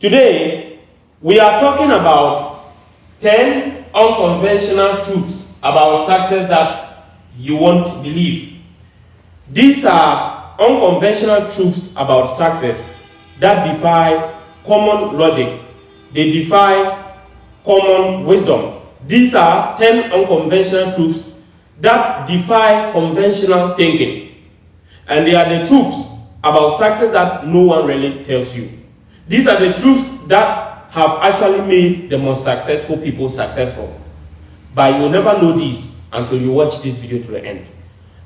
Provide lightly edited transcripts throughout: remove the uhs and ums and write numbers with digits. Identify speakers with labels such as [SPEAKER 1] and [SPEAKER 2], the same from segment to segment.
[SPEAKER 1] Today, we are talking about 10 unconventional truths about success that you won't believe. These are unconventional truths about success that defy common logic. They defy common wisdom. These are 10 unconventional truths that defy conventional thinking. And they are the truths about success that no one really tells you. These are the truths that have actually made the most successful people successful. But you will never know this until you watch this video to the end.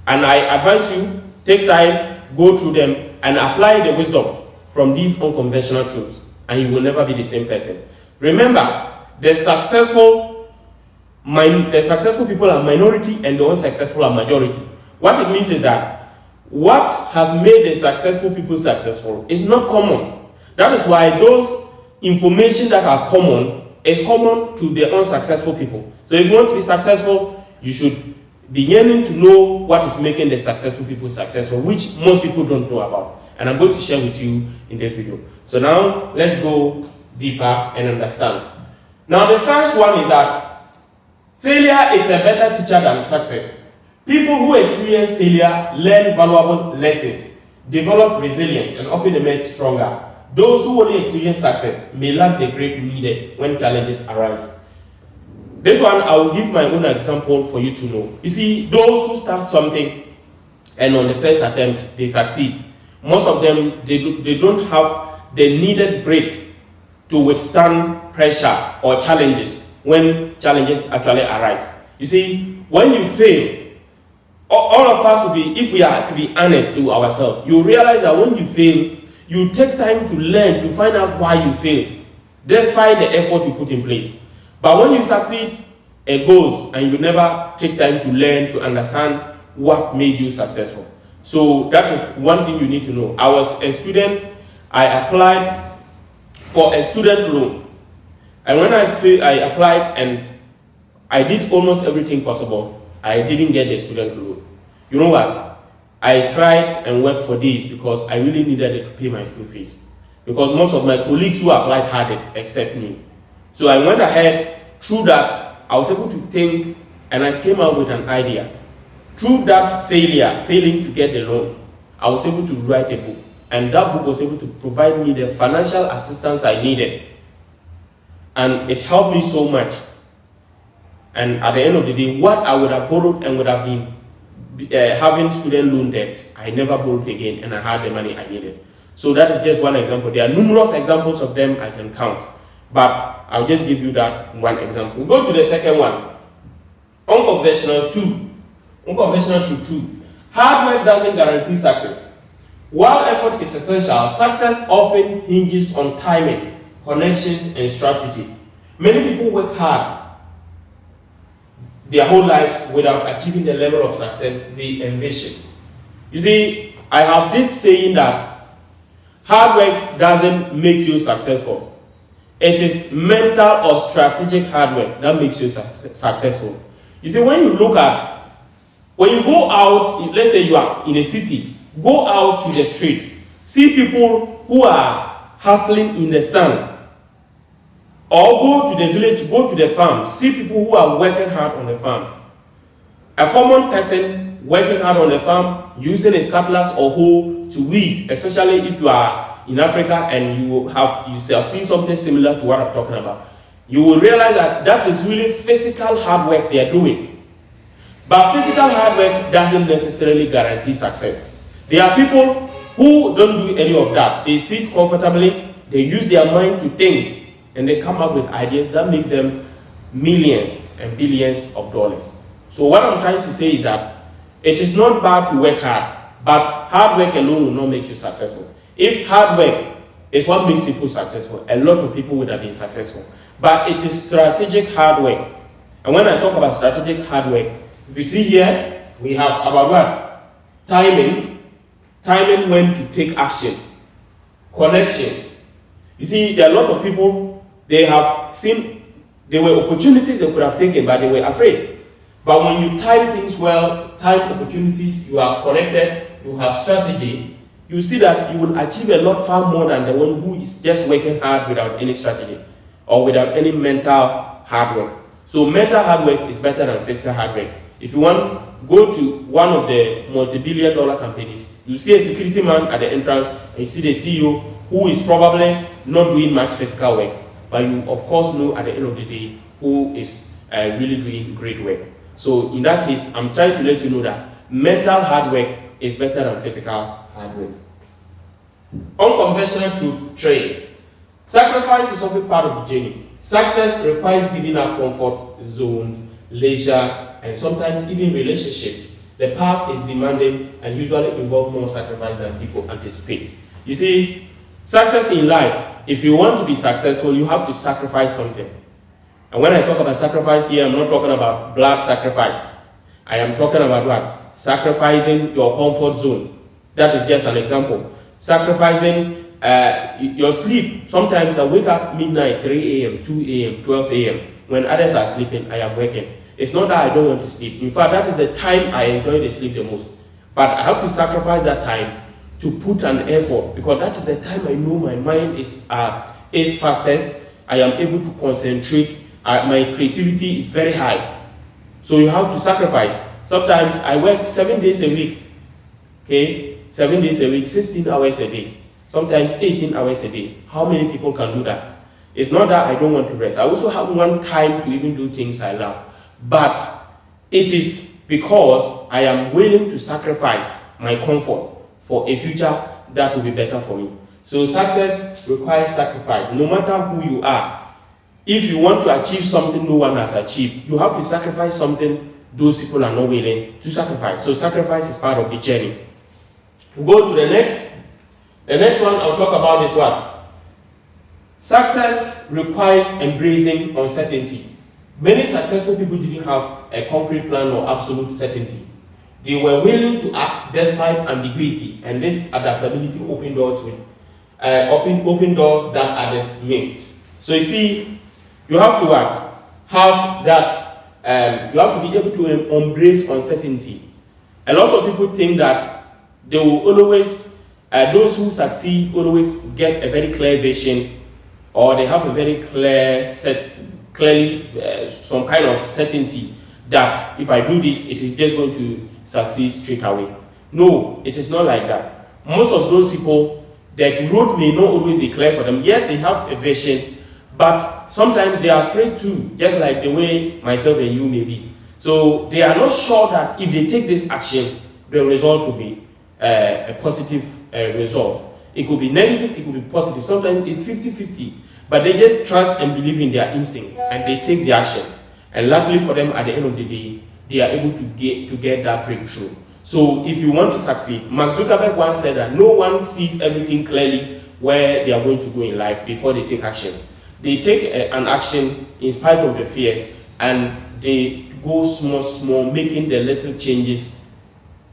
[SPEAKER 1] And I advise you, take time, go through them, and apply the wisdom from these unconventional truths, and you will never be the same person. Remember, the successful people are minority and the unsuccessful are majority. What it means is that what has made the successful people successful is not common. That is why those information that are common is common to the unsuccessful people. So if you want to be successful, you should be yearning to know what is making the successful people successful, which most people don't know about. And I'm going to share with you in this video. So now let's go deeper and understand. Now the first one is that failure is a better teacher than success. People who experience failure learn valuable lessons, develop resilience, and often emerge stronger. Those who only experience success may lack the grip needed when challenges arise. This one, I will give my own example for you to know. You see, those who start something and on the first attempt they succeed, most of them, they don't have the needed grit to withstand pressure or challenges when challenges actually arise. You see, when you fail, all of us will be, if we are to be honest to ourselves, you realize that when you fail, you take time to learn, to find out why you failed, despite the effort you put in place. But when you succeed, it goes, and you never take time to learn, to understand what made you successful. So that is one thing you need to know. I was a student, I applied for a student loan. And when I applied and I did almost everything possible, I didn't get the student loan. You know what? I cried and wept for days because I really needed it to pay my school fees. Because most of my colleagues who applied had it except me. So I went ahead, through that, I was able to think, and I came out with an idea. Through that failing to get the loan, I was able to write a book. And that book was able to provide me the financial assistance I needed. And it helped me so much. And at the end of the day, what I would have borrowed and would have been having student loan debt, I never borrowed again, and I had the money I needed. So that is just one example. There are numerous examples of them I can count, but I'll just give you that one example. Go to the second one. Unconventional truth 2. Hard work doesn't guarantee success. While effort is essential, success often hinges on timing, connections, and strategy. Many people work hard their whole lives without achieving the level of success they envision. You see, I have this saying that hard work doesn't make you successful. It is mental or strategic hard work that makes you successful. You see, when you go out, let's say you are in a city, go out to the streets, see people who are hustling in the sun, or go to the village, go to the farm, see people who are working hard on the farms. A common person working hard on the farm, using a cutlass or hoe to weed, especially if you are in Africa and you have seen something similar to what I'm talking about, you will realize that that is really physical hard work they are doing. But physical hard work doesn't necessarily guarantee success. There are people who don't do any of that. They sit comfortably, they use their mind to think, and they come up with ideas that makes them millions and billions of dollars. So what I'm trying to say is that it is not bad to work hard, but hard work alone will not make you successful. If hard work is what makes people successful, a lot of people would have been successful. But it is strategic hard work. And when I talk about strategic hard work, if you see here, we have about what? Timing when to take action, connections. You see, there are a lot of people, they have seen, there were opportunities they could have taken, but they were afraid. But when you time things well, time opportunities, you are connected, you have strategy, you see that you will achieve a lot far more than the one who is just working hard without any strategy or without any mental hard work. So mental hard work is better than physical hard work. If you want, go to one of the multi-billion-dollar companies, you see a security man at the entrance, and you see the CEO who is probably not doing much physical work, but you of course know at the end of the day who is really doing great work. So in that case, I'm trying to let you know that mental hard work is better than physical hard work. Unconventional truth 3. Sacrifice is often part of the journey. Success requires giving up comfort zones, leisure, and sometimes even relationships. The path is demanding and usually involves more sacrifice than people anticipate. You see, success in life, if you want to be successful, you have to sacrifice something. And when I talk about sacrifice here, I'm not talking about blood sacrifice. I am talking about what? Sacrificing your comfort zone. That is just an example. Sacrificing your sleep. Sometimes I wake up midnight, 3 a.m., 2 a.m., 12 a.m. When others are sleeping, I am working. It's not that I don't want to sleep. In fact, that is the time I enjoy the sleep the most. But I have to sacrifice that time to put an effort, because that is the time I know my mind is fastest. I am able to concentrate. My creativity is very high. So you have to sacrifice. Sometimes I work 7 days a week. Okay? 7 days a week, 16 hours a day. Sometimes 18 hours a day. How many people can do that? It's not that I don't want to rest. I also have one time to even do things I love. But it is because I am willing to sacrifice my comfort for a future that will be better for me. So success requires sacrifice. No matter who you are, if you want to achieve something no one has achieved, you have to sacrifice something those people are not willing to sacrifice. So sacrifice is part of the journey. We'll go to the next. The next one I'll talk about is what? Success requires embracing uncertainty. Many successful people didn't have a concrete plan or absolute certainty. They were willing to act despite ambiguity, and this adaptability opened doors open doors that others missed. So you see, you have to what? Have that. You have to be able to embrace uncertainty. A lot of people think that they will always, those who succeed always get a very clear vision, or they have a very clearly some kind of certainty that if I do this, it is just going to succeed straight away. No, it is not like that. Most of those people, the road may not always be clear for them, yet they have a vision, but sometimes they are afraid too, just like the way myself and you may be. So they are not sure that if they take this action, the result will be a positive result. It could be negative, it could be positive. Sometimes it's 50-50, but they just trust and believe in their instinct and they take the action. And luckily for them, at the end of the day, they are able to get that breakthrough. So if you want to succeed, Mark Zuckerberg once said that no one sees everything clearly where they are going to go in life before they take action. They take an action in spite of the fears, and they go small, making the little changes.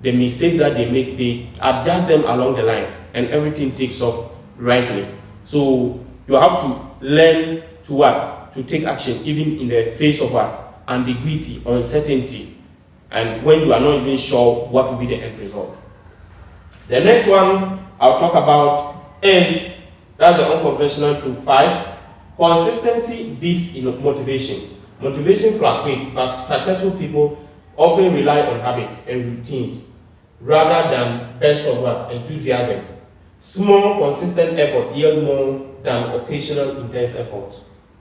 [SPEAKER 1] The mistakes that they make, they adjust them along the line, and everything takes off rightly. So you have to learn to what? To take action even in the face of what? Ambiguity, uncertainty, and when you are not even sure what will be the end result. The next one I'll talk about is, that's the unconventional truth 5. Consistency beats motivation. Motivation fluctuates, but successful people often rely on habits and routines rather than bursts of enthusiasm. Small, consistent effort yield more than occasional intense effort.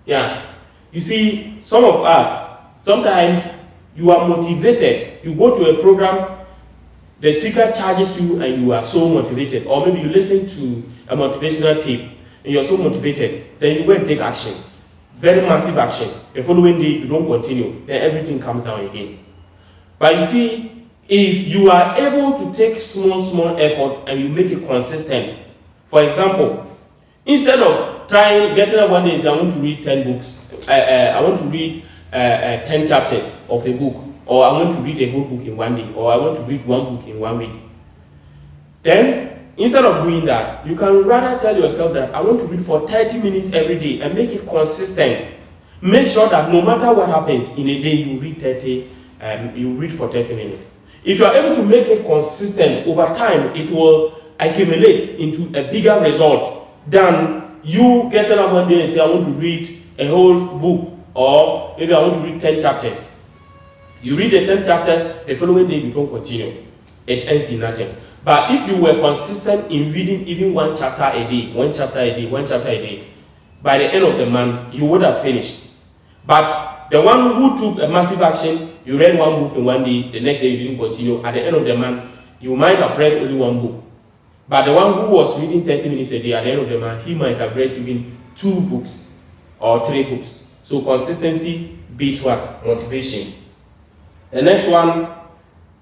[SPEAKER 1] Yeah. You see, some of us, sometimes you are motivated. You go to a program, the speaker charges you and you are so motivated. Or maybe you listen to a motivational tape and you're so motivated. Then you go and take action. Very massive action. The following day, you don't continue. Then everything comes down again. But you see, if you are able to take small effort and you make it consistent, for example, instead of getting up one day and say, I want to read 10 books, I want to read 10 chapters of a book, or I want to read a whole book in one day, or I want to read one book in 1 week. Then, instead of doing that, you can rather tell yourself that I want to read for 30 minutes every day and make it consistent. Make sure that no matter what happens in a day, you read for 30 minutes. If you are able to make it consistent over time, it will accumulate into a bigger result than you getting up one day and say, I want to read a whole book, or maybe I want to read 10 chapters. You read the 10 chapters, the following day you don't continue. It ends in nothing. But if you were consistent in reading even one chapter a day, one chapter a day, one chapter a day, by the end of the month, you would have finished. But the one who took a massive action, you read one book in one day, the next day you didn't continue, at the end of the month, you might have read only one book. But the one who was reading 30 minutes a day, at the end of the month, he might have read even 2 books or 3 books. So consistency beats what? Motivation. The next one,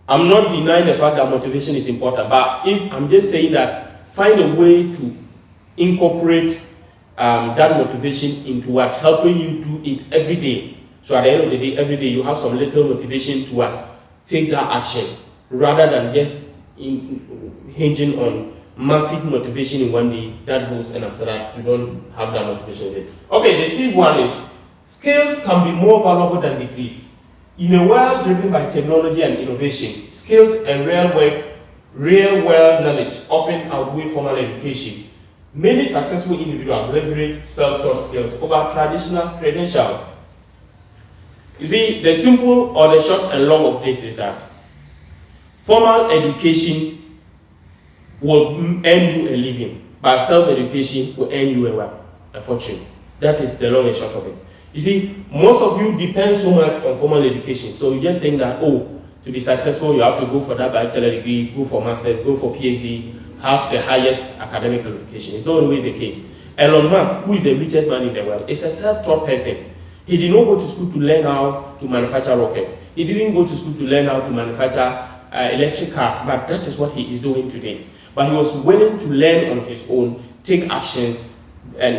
[SPEAKER 1] I'm not denying the fact that motivation is important, but if I'm just saying that find a way to incorporate that motivation into what? Helping you do it every day. So at the end of the day, every day you have some little motivation to what? Take that action, rather than just hinging on massive motivation in one day that goes, and after that you don't have that motivation again. Okay, the sixth one is skills can be more valuable than degrees. In a world driven by technology and innovation, skills and real world knowledge often outweigh formal education. Many successful individuals leverage self-taught skills over traditional credentials. You see, the simple or the short and long of this is that formal education will earn you a living, but self-education will earn you a fortune. That is the long and short of it. You see, most of you depend so much on formal education, so you just think that, oh, to be successful, you have to go for that bachelor degree, go for master's, go for PhD, have the highest academic qualification. It's not always the case. Elon Musk, who is the richest man in the world, is a self-taught person. He did not go to school to learn how to manufacture rockets. He didn't go to school to learn how to manufacture electric cars, but that is what he is doing today. But he was willing to learn on his own, take actions, and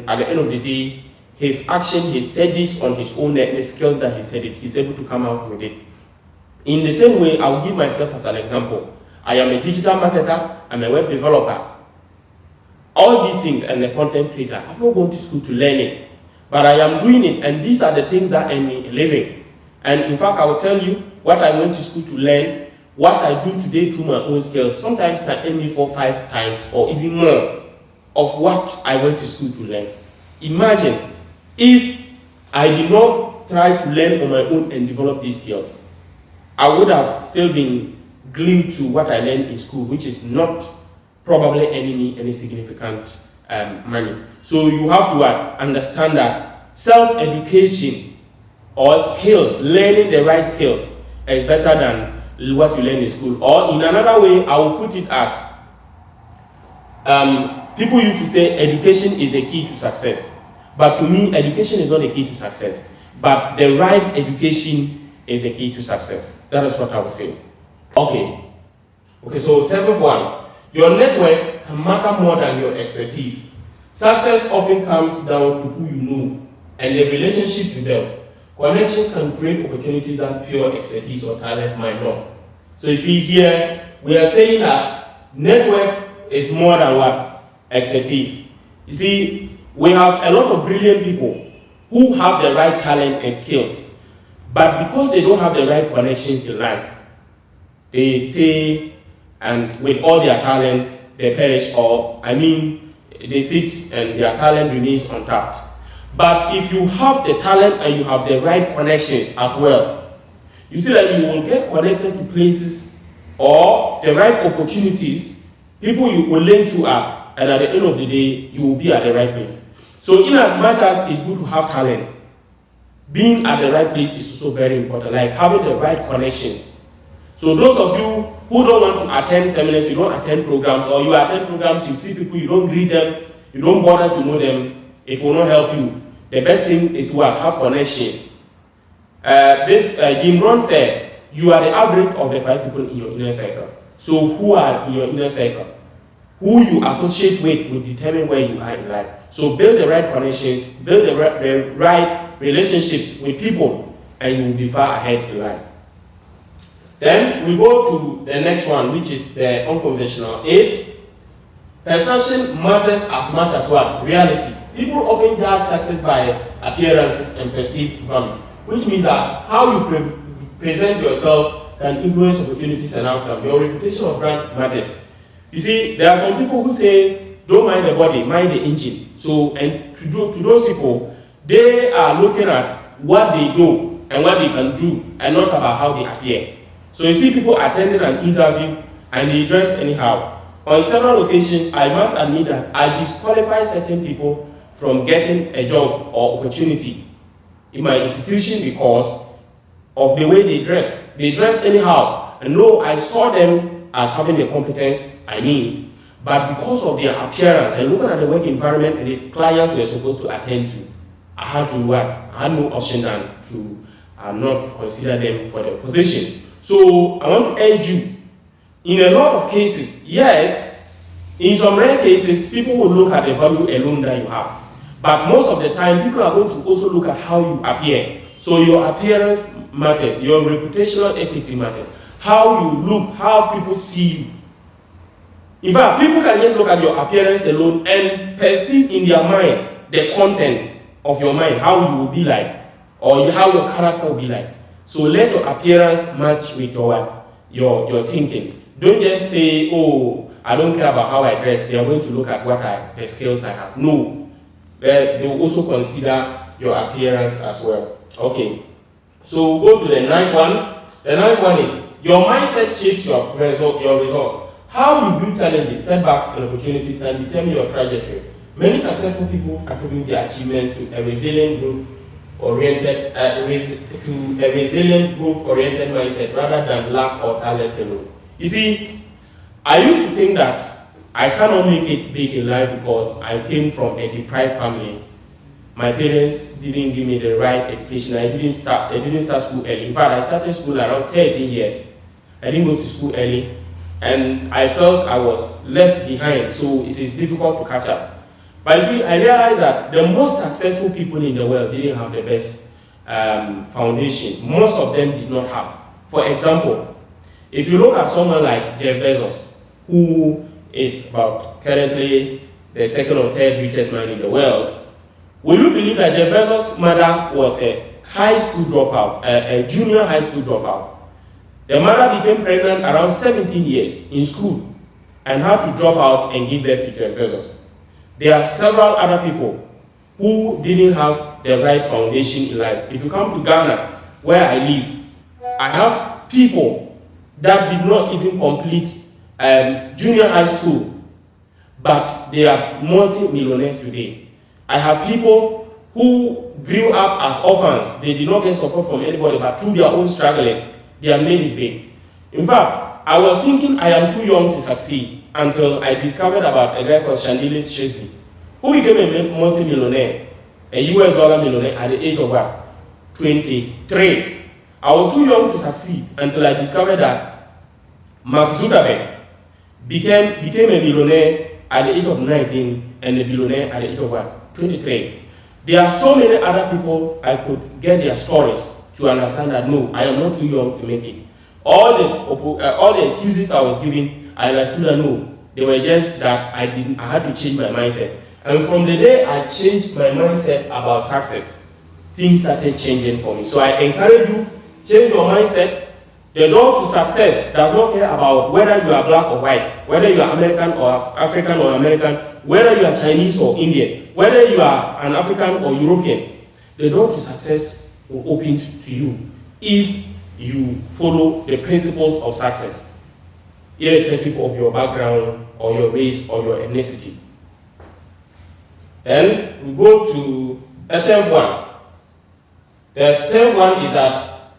[SPEAKER 1] at the end of the day, his action, his studies on his own, the skills that he studied, he's able to come out with it. In the same way, I'll give myself as an example. I am a digital marketer, I'm a web developer. All these things, and a content creator, I've not gone to school to learn it, but I am doing it, and these are the things that earn me a living. And in fact, I will tell you what I went to school to learn, what I do today through my own skills, sometimes can earn me 4-5 times or even more of what I went to school to learn. Imagine if I did not try to learn on my own and develop these skills, I would have still been glued to what I learned in school, which is not probably earning me any significant money. So you have to understand that self-education or skills, learning the right skills, is better than what you learn in school. Or in another way, I will put it as, people used to say education is the key to success. But to me, education is not the key to success. But the right education is the key to success. That is what I would say. Okay, so 7th one. Your network can matter more than your expertise. Success often comes down to who you know and the relationship you build. Connections can create opportunities that pure expertise or talent might not. So if you hear, we are saying that network is more than what? Expertise. You see, we have a lot of brilliant people who have the right talent and skills, but because they don't have the right connections in life, they stay and with all their talent, they perish, or they sit and their talent remains untapped. But if you have the talent and you have the right connections as well, you see that you will get connected to places or the right opportunities, people you will link you up, and at the end of the day, you will be at the right place. So in as much as it's good to have talent, being at the right place is also very important, like having the right connections. So those of you who don't want to attend seminars, you don't attend programs, or you attend programs, you see people, you don't greet them, you don't bother to know them, it will not help you. The best thing is to have connections. Jim Rohn said, you are the average of the 5 people in your inner circle. So who are in your inner circle? Who you associate with will determine where you are in life. So build the right connections, build the right relationships with people, and you will be far ahead in life. Then we go to the next one, which is the unconventional. 8. Perception matters as much as what? Reality. People often judge success by appearances and perceived value, which means that how you present yourself can influence opportunities and outcomes. Your reputation of brand matters. You see, there are some people who say, don't mind the body, mind the engine. So, and to those people, they are looking at what they do and what they can do, and not about how they appear. So you see people attending an interview and they dress anyhow. On several occasions, I must admit that I disqualify certain people from getting a job or opportunity in my institution because of the way they dressed. They dressed anyhow. And no, I saw them as having the competence I need, but because of their appearance and looking at the work environment and the clients we were supposed to attend to, I had to what? I had no option than to not consider them for the position. So I want to urge you, in a lot of cases, yes, in some rare cases, people will look at the value alone that you have. But most of the time, people are going to also look at how you appear. So your appearance matters, your reputational equity matters. How you look, how people see you. In fact, people can just look at your appearance alone and perceive in their mind the content of your mind, how you will be like, or how your character will be like. So let your appearance match with your thinking. Don't just say, oh, I don't care about how I dress. They are going to look at the skills I have. No. They will also consider your appearance as well. Okay. So go to the ninth one. The ninth one is, your mindset shapes your results. How you view challenges, setbacks, and opportunities can determine your trajectory. Many successful people attribute their achievements to a resilient growth-oriented mindset rather than luck or talent alone. You see, I used to think that I cannot make it big in life because I came from a deprived family. My parents didn't give me the right education. I didn't start school early. In fact, I started school around 13 years. I didn't go to school early, and I felt I was left behind, so it is difficult to catch up. But you see, I realized that the most successful people in the world didn't have the best foundations. Most of them did not have. For example, if you look at someone like Jeff Bezos, who is about currently the second or third richest man in the world, will you believe that Jeff Bezos' mother was a high school dropout, a junior high school dropout? The mother became pregnant around 17 years in school and had to drop out and give birth to Jeff Bezos. There are several other people who didn't have the right foundation in life. If you come to Ghana, where I live, I have people that did not even complete junior high school, but they are multi-millionaires today. I have people who grew up as orphans. They did not get support from anybody, but through their own struggling, they have made it big. In fact, I was thinking I am too young to succeed until I discovered about a guy called Chandilis Shesi, who became a multi-millionaire, a US dollar millionaire at the age of what? 23. I was too young to succeed until I discovered that Mark Zuckerberg became a millionaire at the age of 19 and a billionaire at the age of what? 23. There are so many other people I could get their stories to understand that no, I am not too young to make it. All the excuses I was giving, I understood that no, they were just that I had to change my mindset. And from the day I changed my mindset about success, things started changing for me. So I encourage you, change your mindset. The door to success does not care about whether you are black or white, whether you are American or African or American, whether you are Chinese or Indian, whether you are an African or European. The door to success will open to you if you follow the principles of success, irrespective of your background or your race or your ethnicity. Then we go to the 10th one. The 10th one is that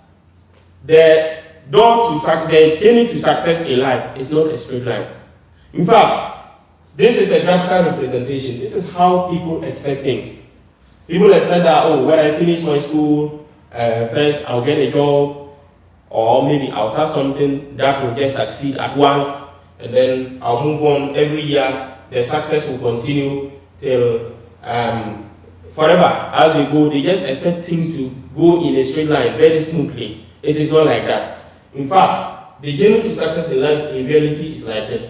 [SPEAKER 1] the journey to success in life is not a straight line. In fact, this is a graphical representation. This is how people expect things. People expect that, oh, when I finish my school, first I'll get a job, or maybe I'll start something that will just succeed at once, and then I'll move on every year. The success will continue till forever. As they go, they just expect things to go in a straight line very smoothly. It is not like that. In fact, the journey to success in life in reality is like this.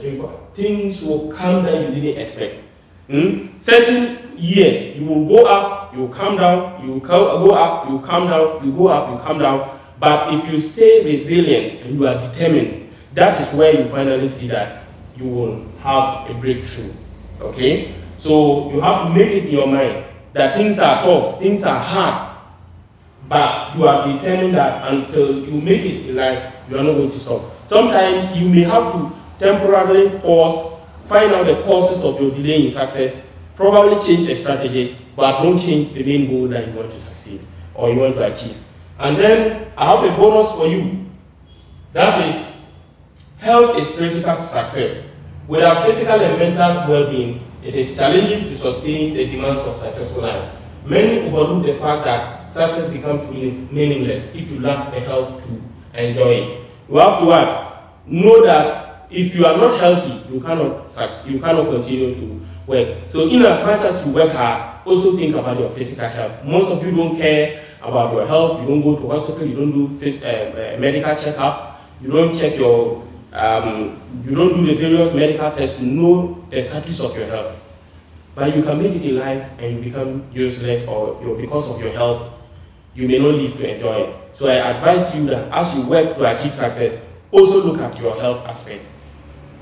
[SPEAKER 1] Things will come that you didn't expect. Certain years, you will go up, you will come down, you will go up, you will come down, you go up, you come down. But if you stay resilient and you are determined, that is where you finally see that you will have a breakthrough. Okay? So you have to make it in your mind that things are tough, things are hard, but you are determined that until you make it in life, you are not going to stop. Sometimes you may have to temporarily pause, find out the causes of your delay in success, probably change a strategy, but don't change the main goal that you want to succeed or you want to achieve. And then I have a bonus for you. That is, health is critical to success. Without physical and mental well-being, it is challenging to sustain the demands of successful life. Many overlook the fact that success becomes meaningless if you lack the health to enjoy it. You have to know that if you are not healthy, you cannot succeed, you cannot continue to work. So in as much as you work hard, also think about your physical health. Most of you don't care about your health. You don't go to hospital, you don't do medical checkup, you don't check your you don't do the various medical tests to know the status of your health. But you can make it in life and you become useless, or because of your health, you may not live to enjoy it. So I advise you that as you work to achieve success, also look at your health aspect.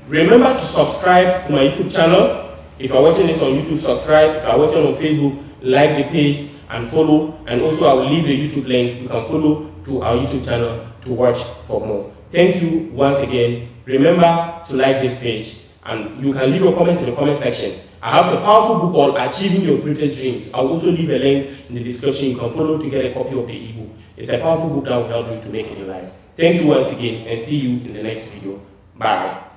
[SPEAKER 1] Remember to subscribe to my YouTube channel. If you are watching this on YouTube, subscribe. If you are watching on Facebook, like the page and follow. And also I will leave the YouTube link. You can follow to our YouTube channel to watch for more. Thank you once again. Remember to like this page, and you can leave your comments in the comment section. I have a powerful book called Achieving Your Greatest Dreams. I'll also leave a link in the description. You can follow to get a copy of the ebook. It's a powerful book that will help you to make it in life. Thank you once again, and see you in the next video. Bye.